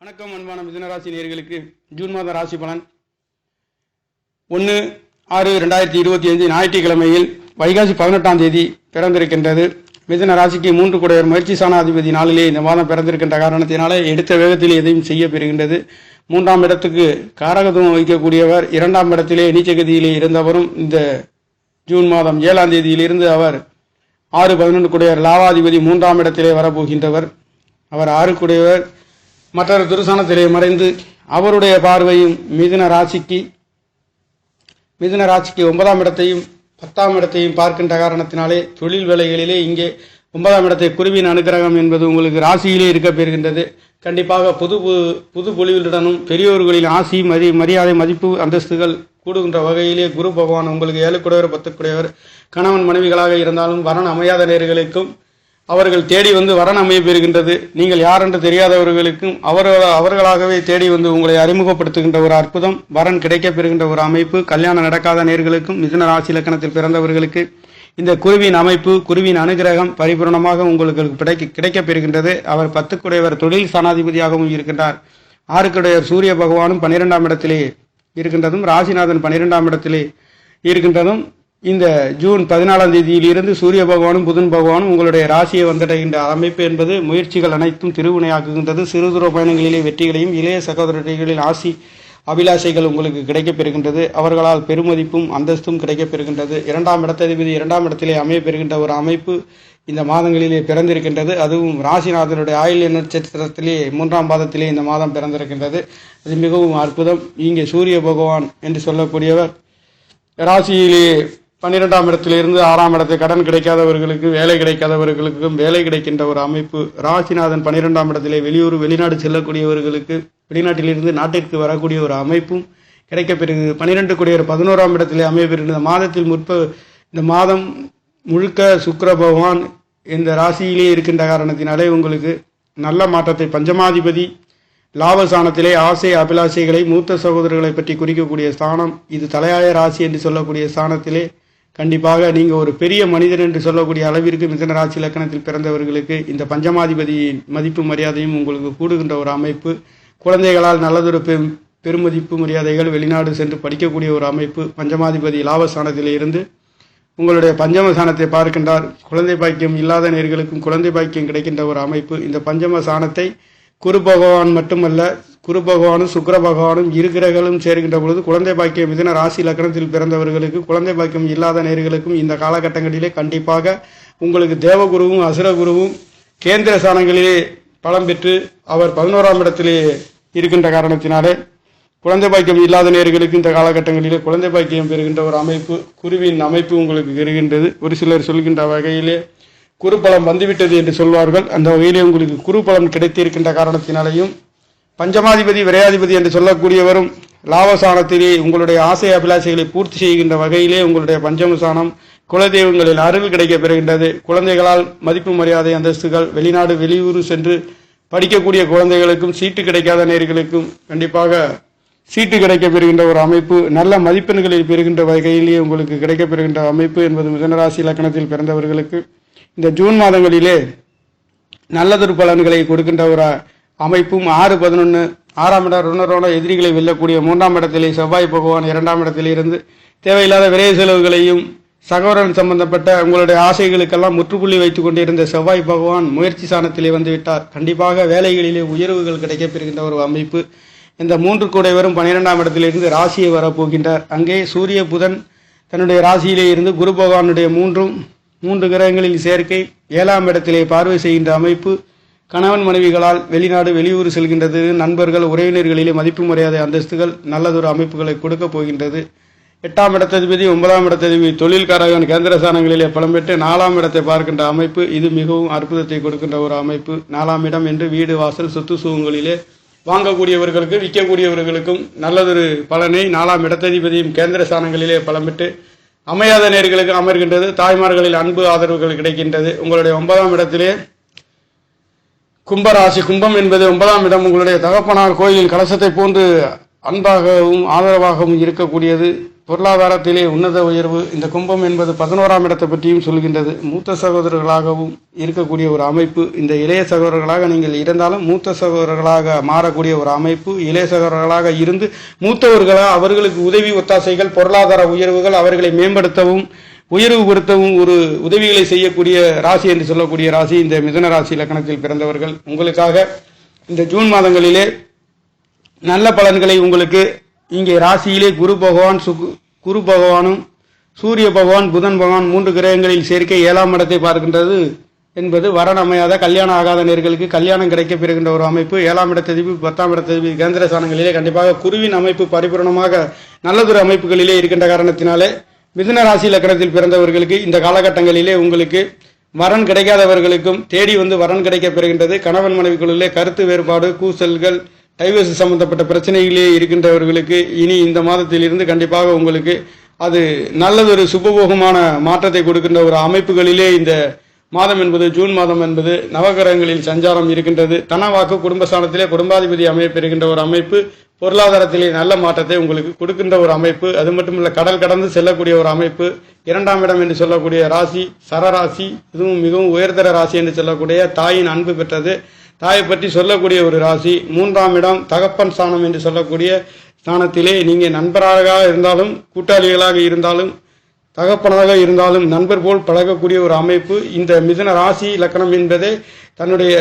வணக்கம் அன்பான மிதுனராசி நேயர்களுக்கு ஜூன் மாத ராசி பலன் 1/6/2025 ஞாயிற்றுக்கிழமையில் வைகாசி 18ஆம் தேதி பிறந்திருக்கின்றது. மிதுன ராசிக்கு 3 குடையவர் முயற்சி சாணாதிபதி நாளிலே இந்த மாதம் பிறந்திருக்கின்ற காரணத்தினாலே எடுத்த வேகத்தில் எதையும் செய்ய பெறுகின்றது. 3ஆம் இடத்துக்கு காரகத்துவம் வகிக்கக்கூடியவர் 2ஆம் இடத்திலே நீச்சகதியிலே இருந்தவரும் இந்த ஜூன் மாதம் 7ஆம் தேதியிலிருந்து அவர் 6/11 குடையவர் லாவாதிபதி 3ஆம் இடத்திலே வரப்போகின்றவர். அவர் 6 குடையவர் மற்றொரு துருசானத்திலே மறைந்து அவருடைய பார்வையும் மிதுன ராசிக்கு 9ஆம் இடத்தையும் 10ஆம் இடத்தையும் பார்க்கின்ற காரணத்தினாலே தொழில் வேலைகளிலே இங்கே 9ஆம் இடத்தை குருவின் அனுகிரகம் என்பது உங்களுக்கு ராசியிலே இருக்க பெறுகின்றது. கண்டிப்பாக புது பொலிவுடனும் பெரியோர்களின் ஆசி மரியாதை மதிப்பு அந்தஸ்துகள் கூடுகின்ற வகையிலே குரு பகவான் உங்களுக்கு 7 குடையவர் 10 குடையவர் கணவன் மனைவிகளாக இருந்தாலும் வரன் அமையாத நேர்களுக்கும் அவர்கள் தேடி வந்து வரன் அமைய பெறுகின்றது. நீங்கள் யார் என்று தெரியாதவர்களுக்கும் அவர்களாகவே தேடி வந்து உங்களை அறிமுகப்படுத்துகின்ற ஒரு அற்புதம் வரன் கிடைக்க பெறுகின்ற ஒரு அமைப்பு. கல்யாணம் நடக்காத நேர்களுக்கும் மிதுன ராசி இலக்கணத்தில் பிறந்தவர்களுக்கு இந்த குருவின் அமைப்பு குருவின் அனுகிரகம் பரிபூர்ணமாக உங்களுக்கு கிடைக்க பெறுகின்றது. அவர் 10 குடையவர் தொழில் ஸ்தானாதிபதியாகவும் இருக்கின்றார். 6 குடையவர் சூரிய பகவானும் 12ஆம் இடத்திலே இருக்கின்றதும் ராசிநாதன் 12ஆம் இடத்திலே இருக்கின்றதும் இந்த ஜூன் 14ஆம் தேதியிலிருந்து சூரிய பகவானும் புதன் பகவானும் உங்களுடைய ராசியை வந்தடைகின்ற அமைப்பு என்பது முயற்சிகள் அனைத்தும் திருவினையாக்குகின்றது. சிறு தூர பயணங்களிலே வெற்றிகளையும் இளைய சகோதரர்களின் ஆசி அபிலாஷைகள் உங்களுக்கு கிடைக்கப் பெறுகின்றது. அவர்களால் பெருமதிப்பும் அந்தஸ்தும் கிடைக்கப் பெறுகின்றது. 2ஆம் இடத்ததிபதி 2ஆம் இடத்திலே அமைய பெறுகின்ற ஒரு அமைப்பு இந்த மாதங்களிலே பிறந்திருக்கின்றது. அதுவும் ராசிநாதனுடைய ஆயில்ய நட்சத்திரத்திலே 3ஆம் பாதத்திலே இந்த மாதம் பிறந்திருக்கின்றது. அது மிகவும் அற்புதம். இங்கே சூரிய பகவான் என்று சொல்லக்கூடியவர் ராசியிலே 12ஆம் இடத்திலிருந்து 6ஆம் இடத்தை கடன் கிடைக்காதவர்களுக்கு வேலை கிடைக்காதவர்களுக்கும் வேலை கிடைக்கின்ற ஒரு அமைப்பு. ராசிநாதன் 12ஆம் இடத்திலே வெளியூர் வெளிநாடு செல்லக்கூடியவர்களுக்கு வெளிநாட்டிலிருந்து நாட்டிற்கு வரக்கூடிய ஒரு அமைப்பும் கிடைக்கப்பெறுகிறது. 12 குடையவர் 11ஆம் இடத்திலே அமையப்பெறுகின்ற மாதத்தில் இந்த மாதம் முழுக்க சுக்கிர பகவான் இந்த ராசியிலே இருக்கின்ற காரணத்தினாலே உங்களுக்கு நல்ல மாற்றத்தை பஞ்சமாதிபதி லாபஸ்தானத்திலே ஆசை அபிலாஷைகளை மூத்த சகோதரர்களை பற்றி குறிக்கக்கூடிய ஸ்தானம். இது தலையாய ராசி என்று சொல்லக்கூடிய ஸ்தானத்திலே கண்டிப்பாக நீங்கள் ஒரு பெரிய மனிதன் என்று சொல்லக்கூடிய அளவிற்கு மிதுன ராசி இலக்கணத்தில் பிறந்தவர்களுக்கு இந்த பஞ்சமாதிபதியின் மதிப்பு மரியாதையும் உங்களுக்கு கூடுகின்ற ஒரு அமைப்பு. குழந்தைகளால் நல்லதொரு பெருமதிப்பு மரியாதைகள் வெளிநாடு சென்று படிக்கக்கூடிய ஒரு அமைப்பு. பஞ்சமாதிபதி லாபஸ்தானத்திலே இருந்து உங்களுடைய பஞ்சமஸ்தானத்தை பார்க்கின்றார். குழந்தை பாக்கியம் இல்லாத நேர்களுக்கும் குழந்தை பாக்கியம் கிடைக்கின்ற ஒரு அமைப்பு. இந்த பஞ்சமஸ்தானத்தை குரு பகவான் மட்டுமல்ல, குரு பகவானும் சுக்கிர பகவானும் இரு கிரகங்களும் சேர்கின்ற பொழுது குழந்தை பாக்கியம் மிதுன ராசி லக்னத்தில் பிறந்தவர்களுக்கு குழந்தை பாக்கியம் இல்லாத நேர்களுக்கும் இந்த காலகட்டங்களிலே கண்டிப்பாக உங்களுக்கு தேவகுருவும் அசுரகுருவும் கேந்திர ஸ்தானங்களிலே பலம் பெற்று அவர் 11ஆம் இடத்திலே இருக்கின்ற காரணத்தினாலே குழந்தை பாக்கியம் இல்லாத நேர்களுக்கு இந்த காலகட்டங்களிலே குழந்தை பாக்கியம் பெறுகின்ற ஒரு அமைப்பு குருவின் அமைப்பு உங்களுக்கு பெறுகின்றது. ஒரு சிலர் சொல்கின்ற வகையிலே குருபலம் வந்துவிட்டது என்று சொல்வார்கள். அந்த வகையிலே உங்களுக்கு குருபலம் கிடைத்திருக்கின்ற காரணத்தினாலேயும் பஞ்சமாதிபதி விரையாதிபதி என்று சொல்லக்கூடியவரும் லாபஸ்தானத்திலே உங்களுடைய ஆசை அபிலாஷைகளை பூர்த்தி செய்கின்ற வகையிலே உங்களுடைய பஞ்சமஸ்தானம் குலதெய்வங்களில் அருள் கிடைக்க பெறுகின்றது. குழந்தைகளால் மதிப்பு மரியாதை அந்தஸ்துகள் வெளிநாடு வெளியூர் சென்று படிக்கக்கூடிய குழந்தைகளுக்கும் சீட்டு கிடைக்காத நேர்களுக்கும் கண்டிப்பாக சீட்டு கிடைக்க பெறுகின்ற ஒரு அமைப்பு. நல்ல மதிப்பெண்களில் பெறுகின்ற வகையிலேயே உங்களுக்கு கிடைக்க பெறுகின்ற அமைப்பு என்பது மிதுனராசி இலக்கணத்தில் பிறந்தவர்களுக்கு இந்த ஜூன் மாதங்களிலே நல்லதொரு பலன்களை கொடுக்கின்ற ஒரு அமைப்பும். 6/11 6ஆம் இடம் ருணரோட எதிரிகளை வெல்லக்கூடிய 3ஆம் இடத்திலே செவ்வாய் பகவான் 2ஆம் இடத்திலே இருந்து தேவையில்லாத விரைவு செலவுகளையும் சகோதரன் சம்பந்தப்பட்ட உங்களுடைய ஆசைகளுக்கெல்லாம் முற்றுப்புள்ளி வைத்துக் கொண்டிருந்த செவ்வாய் பகவான் முயற்சி ஸ்தானத்திலே வந்துவிட்டார். கண்டிப்பாக வேலைகளிலே உயர்வுகள் கிடைக்கப்பெறுகின்ற ஒரு அமைப்பு. இந்த 3 குடையவரும் 12ஆம் இடத்திலிருந்து ராசியை வரப்போகின்றார். அங்கே சூரிய புதன் தன்னுடைய ராசியிலே இருந்து குரு பகவானுடைய 3 கிரகங்களில் சேர்க்கை 7ஆம் இடத்திலே பார்வை செய்கின்ற அமைப்பு. கணவன் மனைவிகளால் வெளிநாடு வெளியூர் செல்கின்றது. நண்பர்கள் உறவினர்களிலே மதிப்பு மரியாதை அந்தஸ்துகள் நல்லதொரு அமைப்புகளை கொடுக்க போகின்றது. 8ஆம் இடத்ததிபதி 9ஆம் இடத்ததிபதி தொழில்காரகன் கேந்திர ஸ்தானங்களிலே பலம் பெற்று 4ஆம் இடத்தை பார்க்கின்ற அமைப்பு. இது மிகவும் அற்புதத்தை கொடுக்கின்ற ஒரு அமைப்பு. 4ஆம் இடம் என்று வீடு வாசல் சொத்து சுகங்களிலே வாங்கக்கூடியவர்களுக்கு விற்கக்கூடியவர்களுக்கும் நல்லதொரு பலனை 4ஆம் இடத்ததிபதியும் கேந்திர ஸ்தானங்களிலே பலம் பெற்று அமையாத நேர்களுக்கு அமர்கின்றது. தாய்மார்களில் அன்பு ஆதரவுகள் கிடைக்கின்றது. உங்களுடைய 9ஆம் இடத்திலே கும்பராசி கும்பம் என்பது 9ஆம் இடம் உங்களுடைய தகப்பனார் கோயிலில் கலசத்தை போன்று அன்பாகவும் ஆதரவாகவும் இருக்கக்கூடியது. பொருளாதாரத்திலே உன்னத உயர்வு. இந்த கும்பம் என்பது 11ஆம் இடத்தை பற்றியும் சொல்கின்றது. மூத்த சகோதரர்களாகவும் இருக்கக்கூடிய ஒரு அமைப்பு. இந்த இளைய சகோதரர்களாக நீங்கள் இருந்தாலும் மூத்த சகோதரர்களாக மாறக்கூடிய ஒரு அமைப்பு. இளைய சகோதரர்களாக இருந்து மூத்தவர்களாக அவர்களுக்கு உதவி ஒத்தாசைகள், பொருளாதார உயர்வுகள், அவர்களை மேம்படுத்தவும் உயர்வுபடுத்தவும் ஒரு உதவிகளை செய்யக்கூடிய ராசி என்று சொல்லக்கூடிய ராசி இந்த மிதுன ராசி லக்னத்தில் பிறந்தவர்கள். உங்களுக்காக இந்த ஜூன் மாதங்களிலே நல்ல பலன்களை உங்களுக்கு இங்கே ராசியிலே குரு பகவானும் சூரிய பகவான், புதன் பகவான் 3 கிரகங்களில் சேர்க்கை 7ஆம் இடத்தை பார்க்கின்றது என்பது வரன் அமையாத கல்யாணம் ஆகாத நேர்களுக்கு கல்யாணம் கிடைக்க பெறுகின்ற ஒரு அமைப்பு. 7ஆம் இடத்ததிபதி 10ஆம் இடத்ததிபதி கேந்திர ஸ்தானங்களிலே கண்டிப்பாக குருவின் அமைப்பு பரிபூர்ணமாக நல்லதொரு அமைப்புகளிலே இருக்கின்ற காரணத்தினாலே மிதுன ராசி லக்னத்தில் பிறந்தவர்களுக்கு இந்த காலகட்டங்களிலே உங்களுக்கு வரன் கிடைக்காதவர்களுக்கும் தேடி வந்து வரன் கிடைக்க பெறுகின்றது. கணவன் மனைவிக்குள்ளே கருத்து வேறுபாடு, கூசல்கள், டைவர்ஸ் சம்பந்தப்பட்ட பிரச்சனைகளே இருக்கின்றவர்களுக்கு இனி இந்த மாதத்திலிருந்து கண்டிப்பாக உங்களுக்கு அது நல்லதொரு சுபபோகமான மாற்றத்தை கொடுக்கின்ற ஒரு அமைப்புகளிலே இந்த மாதம் என்பது ஜூன் மாதம் என்பது நவகிரகங்களில் சஞ்சாரம் இருக்கின்றது. தனவாக்கு குடும்பஸ்தானத்திலே குடும்பாதிபதி அமைய பெறுகின்ற ஒரு அமைப்பு. பொருளாதாரத்திலே நல்ல மாற்றத்தை உங்களுக்கு கொடுக்கின்ற ஒரு அமைப்பு. அது மட்டுமல்ல, கடல் கடந்து செல்லக்கூடிய ஒரு அமைப்பு. 2ஆம் இடம் என்று சொல்லக்கூடிய ராசி சரராசி, இதுவும் மிகவும் உயர்தர ராசி என்று சொல்லக்கூடிய தாயின் அன்பு பெற்றது, தாயை பற்றி சொல்லக்கூடிய ஒரு ராசி. 3ஆம் இடம் தகப்பன் ஸ்தானம் என்று சொல்லக்கூடிய ஸ்தானத்திலே நீங்கள் நண்பராக இருந்தாலும் கூட்டாளிகளாக இருந்தாலும் தகப்பனாக இருந்தாலும் நண்பர் போல் பழகக்கூடிய ஒரு அமைப்பு. இந்த மிதுன ராசி லக்னம் என்பதே தன்னுடைய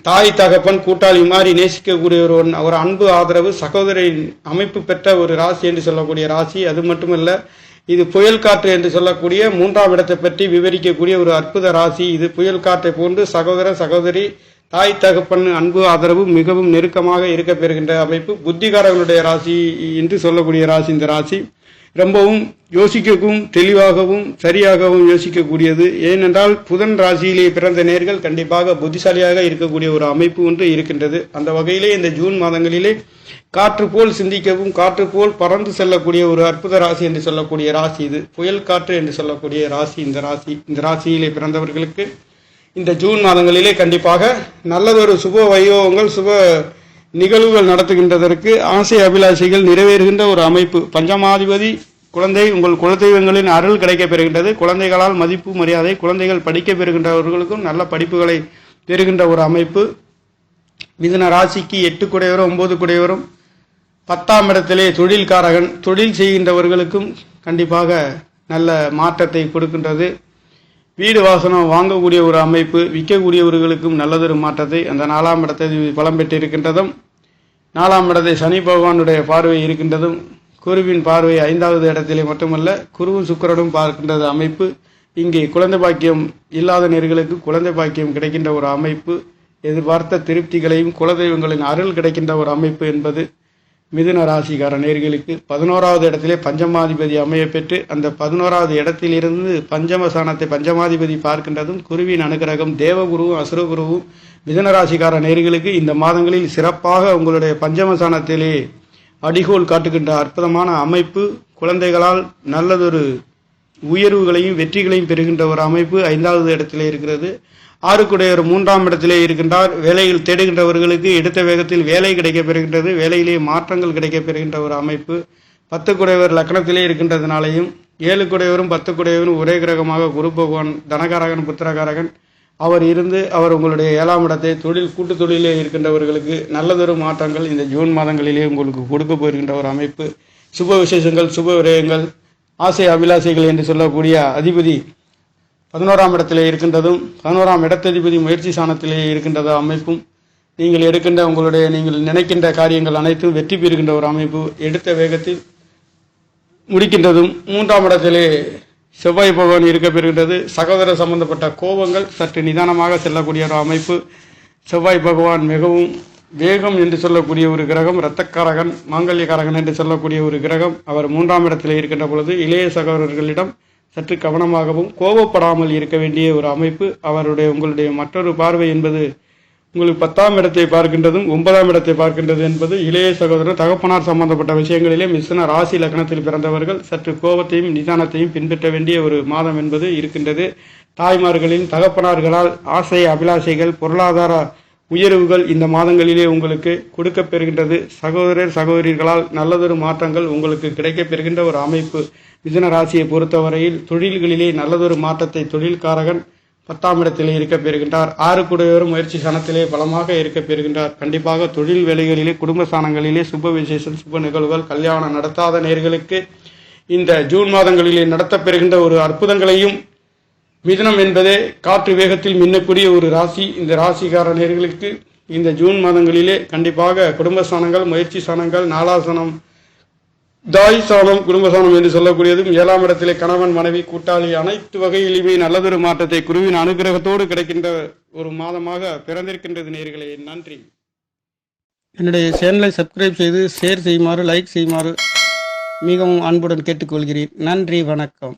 தாய் தகப்பன் கூட்டாளி மாதிரி நேசிக்கக்கூடிய ஒரு அன்பு ஆதரவு சகோதரின் அமைப்பு பெற்ற ஒரு ராசி என்று சொல்லக்கூடிய ராசி. அது மட்டுமல்ல, இது புயல் காற்று என்று சொல்லக்கூடிய 3ஆம் இடத்தை பற்றி விவரிக்கக்கூடிய ஒரு அற்புத ராசி. இது புயல் காற்றை போன்று சகோதர சகோதரி தாய் தகப்பன் அன்பு ஆதரவு மிகவும் நெருக்கமாக இருக்க பெறுகின்ற அமைப்பு. புத்திகாரர்களுடைய ராசி என்று சொல்லக்கூடிய ராசி இந்த ராசி. ரொம்பவும் யோசிக்கவும் தெளிவாகவும் சரியாகவும் யோசிக்கக்கூடியது. ஏனென்றால் புதன் ராசியிலே பிறந்த நேர்கள் கண்டிப்பாக புத்திசாலியாக இருக்கக்கூடிய ஒரு அமைப்பு ஒன்று இருக்கின்றது. அந்த வகையிலே இந்த ஜூன் மாதங்களிலே காற்று போல் சிந்திக்கவும் காற்று போல் பறந்து செல்லக்கூடிய ஒரு அற்புத ராசி என்று சொல்லக்கூடிய ராசி இது. புயல் காற்று என்று சொல்லக்கூடிய ராசி இந்த ராசியிலே பிறந்தவர்களுக்கு இந்த ஜூன் மாதங்களிலே கண்டிப்பாக நல்லதொரு சுப வையோகங்கள், சுப நிகழ்வுகள் நடத்துகின்றதற்கு ஆசை அபிலாஷைகள் நிறைவேறுகின்ற ஒரு அமைப்பு. பஞ்சமாதிபதி குழந்தை, உங்கள் குலதெய்வங்களின் அருள் கிடைக்க பெறுகின்றது. குழந்தைகளால் மதிப்பு மரியாதை, குழந்தைகள் படிக்க பெறுகின்றவர்களுக்கும் நல்ல படிப்புகளை பெறுகின்ற ஒரு அமைப்பு. மிதுன ராசிக்கு 8 குடையவரும் 9 குடையவரும் 10ஆம் இடத்திலே தொழில்காரகன், தொழில் செய்கின்றவர்களுக்கும் கண்டிப்பாக நல்ல மாற்றத்தை கொடுக்கின்றது. வீடு வாசனம் வாங்கக்கூடிய ஒரு அமைப்பு, விற்கக்கூடியவர்களுக்கும் நல்லதொரு மாற்றத்தை அந்த 4ஆம் இடத்தை பலம் பெற்றிருக்கின்றதும் 4ஆம் இடத்தை சனி பகவானுடைய பார்வை இருக்கின்றதும் குருவின் பார்வை 5வது இடத்திலே மட்டுமல்ல குருவும் சுக்கிரனும் பார்க்கின்றது அமைப்பு. இங்கே குழந்தை பாக்கியம் இல்லாத நேர்களுக்கு குழந்தை பாக்கியம் கிடைக்கின்ற ஒரு அமைப்பு. எதிர்பார்த்த திருப்திகளையும் குலதெய்வங்களின் அருள் கிடைக்கின்ற ஒரு அமைப்பு என்பது மிதுன ராசிக்கார நேர்களுக்கு. 11வது இடத்திலே பஞ்சமாதிபதி அமைய பெற்று அந்த 11வது இடத்திலிருந்து பஞ்சமஸ்தானத்தை பஞ்சமாதிபதி பார்க்கின்றதும் குருவின் அனுகிரகம் தேவகுருவும் அசுரகுருவும் மிதுன ராசிக்கார நேர்களுக்கு இந்த மாதங்களில் சிறப்பாக உங்களுடைய பஞ்சமஸ்தானத்திலே அடிகோல் காட்டுகின்ற அற்புதமான அமைப்பு. குழந்தைகளால் நல்லதொரு உயர்வுகளையும் வெற்றிகளையும் பெறுகின்ற ஒரு அமைப்பு 5வது இடத்திலே இருக்கிறது. 6 குடையவர் 3ஆம் இடத்திலே இருக்கின்றார். வேலையில் தேடுகின்றவர்களுக்கு எடுத்த வேகத்தில் வேலை கிடைக்க பெறுகின்றது. வேலையிலே மாற்றங்கள் கிடைக்க பெறுகின்ற ஒரு அமைப்பு. 10 குடையவர் லக்னத்திலே இருக்கின்றதுனாலையும் 7 குடையவரும் 10 குடையவரும் ஒரே கிரகமாக குரு பகவான் தனகாரகன் புத்திரகாரகன் அவர் இருந்து அவர் உங்களுடைய 7ஆம் இடத்தை கூட்டு தொழிலே இருக்கின்றவர்களுக்கு நல்லதொரு மாற்றங்கள் இந்த ஜூன் மாதங்களிலே உங்களுக்கு கொடுக்க போகின்ற ஒரு அமைப்பு. சுப விசேஷங்கள், சுப விரயங்கள், ஆசை அபிலாசைகள் என்று சொல்லக்கூடிய அதிபதி 11ஆம் இடத்திலே இருக்கின்றதும் 11ஆம் இடத்ததிபதி முயற்சி ஸ்தானத்திலே இருக்கின்ற அமைப்பும் நீங்கள் நீங்கள் நினைக்கின்ற காரியங்கள் அனைத்தும் வெற்றி பெறுகின்ற ஒரு அமைப்பு. எடுத்த வேகத்தில் முடிக்கின்றதும் 3ஆம் இடத்திலே செவ்வாய் பகவான் இருக்க பெறுகின்றது. சகோதர சம்பந்தப்பட்ட கோபங்கள் சற்று நிதானமாக செல்லக்கூடிய ஒரு அமைப்பு. செவ்வாய் பகவான் மிகவும் வேகம் என்று சொல்லக்கூடிய ஒரு கிரகம், இரத்தக்காரகன், மாங்கல்யக்காரகன் என்று சொல்லக்கூடிய ஒரு கிரகம். அவர் 3ஆம் இடத்திலே இருக்கின்ற பொழுது இளைய சகோதரர்களிடம் சற்று கவனமாகவும் கோபப்படாமல் இருக்க வேண்டிய ஒரு அமைப்பு. உங்களுடைய மற்றொரு பார்வை என்பது உங்களுக்கு 10ஆம் இடத்தை பார்க்கின்றதும் 9ஆம் இடத்தை பார்க்கின்றது என்பது இளைய சகோதரர் தகப்பனார் சம்பந்தப்பட்ட விஷயங்களிலே மிதுன ராசி லக்னத்தில் பிறந்தவர்கள் சற்று கோபத்தையும் நிதானத்தையும் பின்பற்ற வேண்டிய ஒரு மாதம் என்பது இருக்கின்றது. தாய்மார்களின் தகப்பனார்களால் ஆசை அபிலாஷைகள், பொருளாதார உயர்வுகள் இந்த மாதங்களிலே உங்களுக்கு கொடுக்கப் பெறுகின்றது. சகோதரர் சகோதரிகளால் நல்லதொரு மாற்றங்கள் உங்களுக்கு கிடைக்கப் பெறுகின்ற ஒரு அமைப்பு. மிதுன ராசியை பொறுத்தவரையில் தொழில்களிலே நல்லதொரு மாற்றத்தை தொழில்காரகன் 10ஆம் இடத்திலே இருக்க பெறுகின்றார். 6 கூடையோரும் முயற்சி ஸ்தானத்திலே பலமாக இருக்க பெறுகின்றார். கண்டிப்பாக தொழில் வேலைகளிலே குடும்ப ஸ்தானங்களிலே சுப விசேஷம் சுப நிகழ்வுகள் கல்யாணம் நடத்தாத நேர்களுக்கு இந்த ஜூன் மாதங்களிலே நடத்தப் பெறுகின்ற ஒரு அற்புதங்களையும், மிதுனம் என்பதே காற்று வேகத்தில் மின்னக்கூடிய ஒரு ராசி. இந்த ராசிக்கார நேர்களுக்கு இந்த ஜூன் மாதங்களிலே கண்டிப்பாக குடும்பஸ்தானங்கள் முயற்சி ஸ்தானங்கள் 4ஆம் தாய் ஸ்தானம் குடும்பஸ்தானம் என்று சொல்லக்கூடியதும் 7ஆம் இடத்திலே கணவன் மனைவி கூட்டாளி அனைத்து வகையிலுமே நல்லதொரு மாற்றத்தை குருவின் அனுகிரகத்தோடு கிடைக்கின்ற ஒரு மாதமாக பிறந்திருக்கின்றது நேர்களே. நன்றி. என்னுடைய சேனலை சப்ஸ்கிரைப் செய்து ஷேர் செய்யுமாறு லைக் செய்யுமாறு மிகவும் அன்புடன் கேட்டுக்கொள்கிறேன். நன்றி, வணக்கம்.